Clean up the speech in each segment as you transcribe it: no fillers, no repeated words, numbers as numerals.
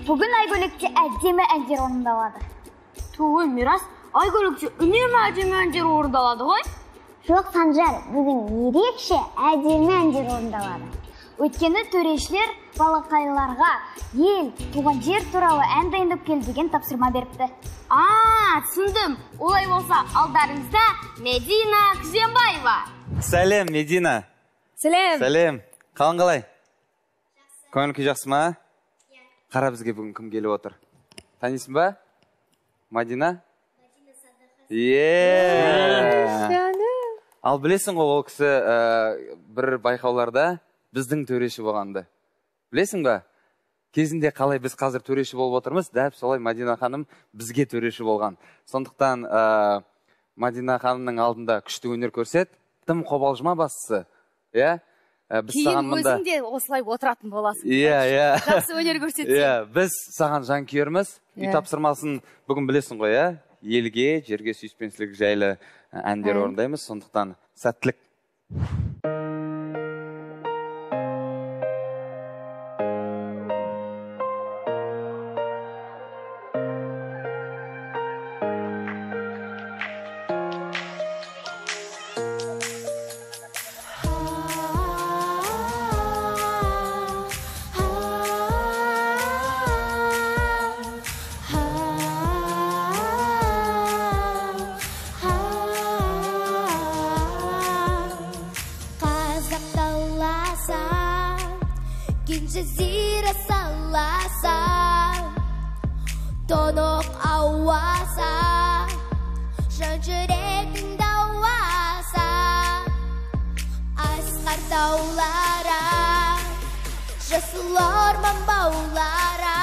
Бүгін Айгөлекте әдемі әндер орындалады. Той, Мирас, Айгөлекте үнемі әдемі әндер орындалады ғой? Жоқ, Санжар, бүгін ерекше әдемі әндер орындалады. Өйткені төрешілер балақайларға ел, туған жер туралы ән дайындап кел деген тапсырма беріпті. Түсіндім. Олай болса, алдарыңызда Медина Күзембаева. Сәлем, Медина. Сәлем. Қалың қалай? Көңіл күй жақсы ма? Қара, бізге бүгін кім келіп отыр? Танисың ба? Мадина? Ал білесің ғой, ол кісі бір байқауларда біздің төреші болғанды. Білесің ба? Кезінде қалай біз қазір төреші болып отырмыз, дәп солай Мадина ханым бізге төреші болған. Сондықтан Мадина ханымның алдында күшті өнер көрсет, тым қобалжыма бастысы. Кейін өзің де осылай отыратын боласың. Жақсы өнер көрсетсең. Біз саған жанкүйерміз. Үй тапсырмасын бүгін білесің ғой, елге, жерге сүйіспеншілік жайлы әндер орындаймыз. Сондықтан сәттілік. Jazira salasa, tonok awasa, şancırek dawasa, askar dawlara, jaslar mambaulara,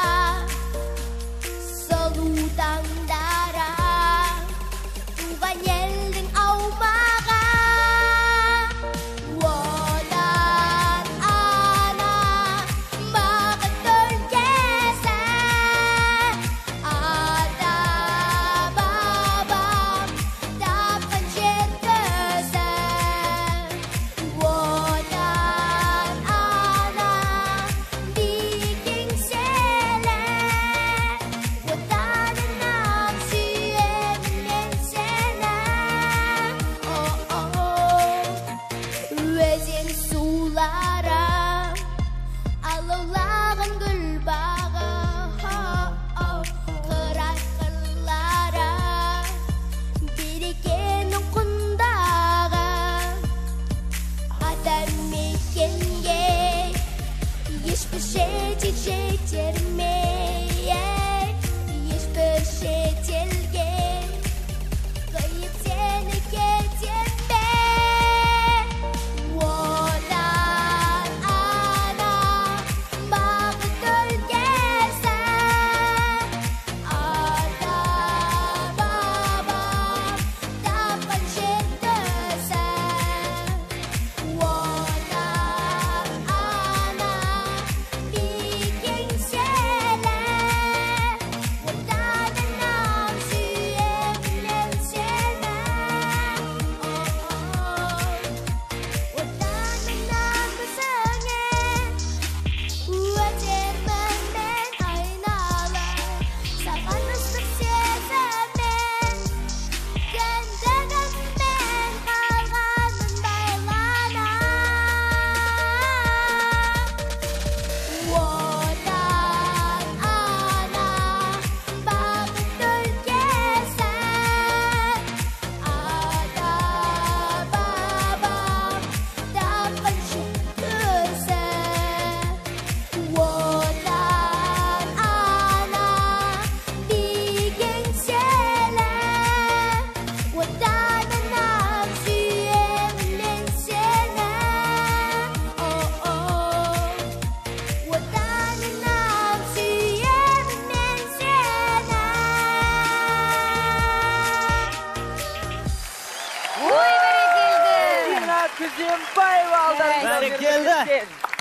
salutang dara, tugan yelding awmaga.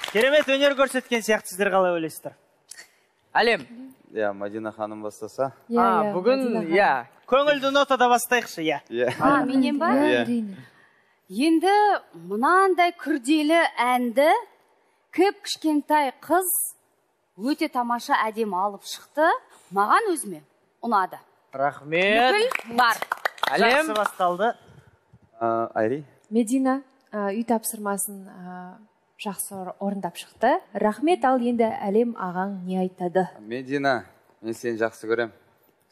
Керемет өнер көрсеткен сияқты сіздер қалай ойлайсыздар? Әлем. Мадина ханым бастаса. Бүгін, көңілді нотада бастайықшы, Менен ба? Енді мынандай күрделі әнді кіп кішкентай қыз өте тамаша әдемі алып шықты. Маған өзіме ұнады. Рахмет. Бүкіл бар. Әлем. Жақсы басталды. Айри. Медина үй тапсырмасын жақсы орындап шықты. Рахмет, ал енді Әлем ағаң не айтады? Медина, мен сені жақсы көрем.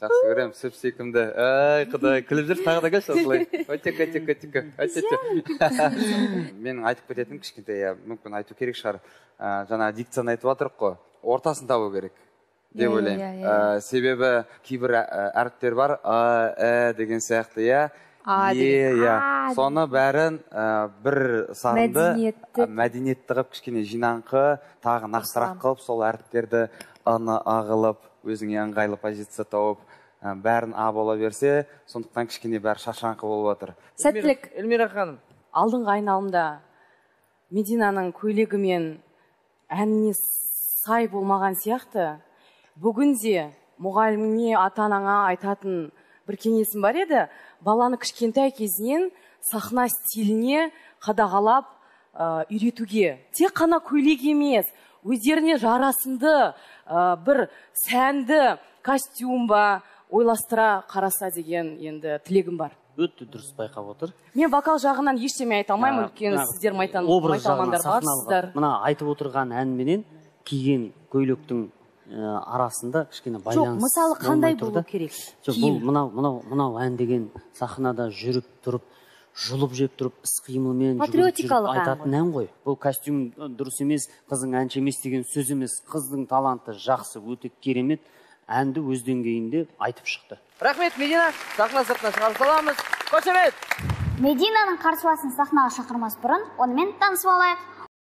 Жақсы көрем, сүп секімді. Ай, құдай, күліп жүр, тағы да келші осылай. Менің айтып кететінім кішкентай, мүмкін айту керек шығар. Жаңа диктаны айтып отырық қой, ортасын табу керек деп ойлаймын. Себебі кейбір әріптер бар, деген сияқты, соны бәрін бір сарынды мәдениетті қып, кішкене жинаңқы, тағы нақсырақ қылып, сол әріптерді аны ағылып, өзіңе ыңғайлы позиция тауып, бәрін бола берсе, сондықтан кішкене бәрі шашаңқы болып отыр. Сәттілік. Эльмира ханым. Алдыңғы айналымда Мединаның көйлегі мен әніне сай болмаған сияқты, бүгінде мұғаліміне, ата-анаңа айтатын бір кеңесім бар еді, баланы кішкентай кезінен сахна стиліне қадағалап үйретуге. Тек қана көйлек емес, өздеріне жарасымды бір сәнді костюм ба ойластыра қараса деген енді тілегім бар. Өтті дұрыс байқап отыр. Мен вокал жағынан ештеме айта алмаймын, өйткені сіздер майталмандар барсыздар. Мына айтып отырған әнменен киген көйлектің арасында кішкене байланыс. Жоқ, мысалы қандай болу керек? Бұл мынау ән деген сахнада жүріп тұрып, жұлып жеп тұрып, іс қимылмен патриотикалық айтатын ән ғой. Бұл костюм дұрыс емес, қыздың әнші емес деген сөз емес. Қыздың таланты жақсы, өте керемет, әнді өз деңгейінде айтып шықты. Рахмет, Медина. Сахна сыртына шығарып саламыз. Қошемет. Мединаның қарсыласын сахнаға шақырмас бұрын, онымен танысып алайық.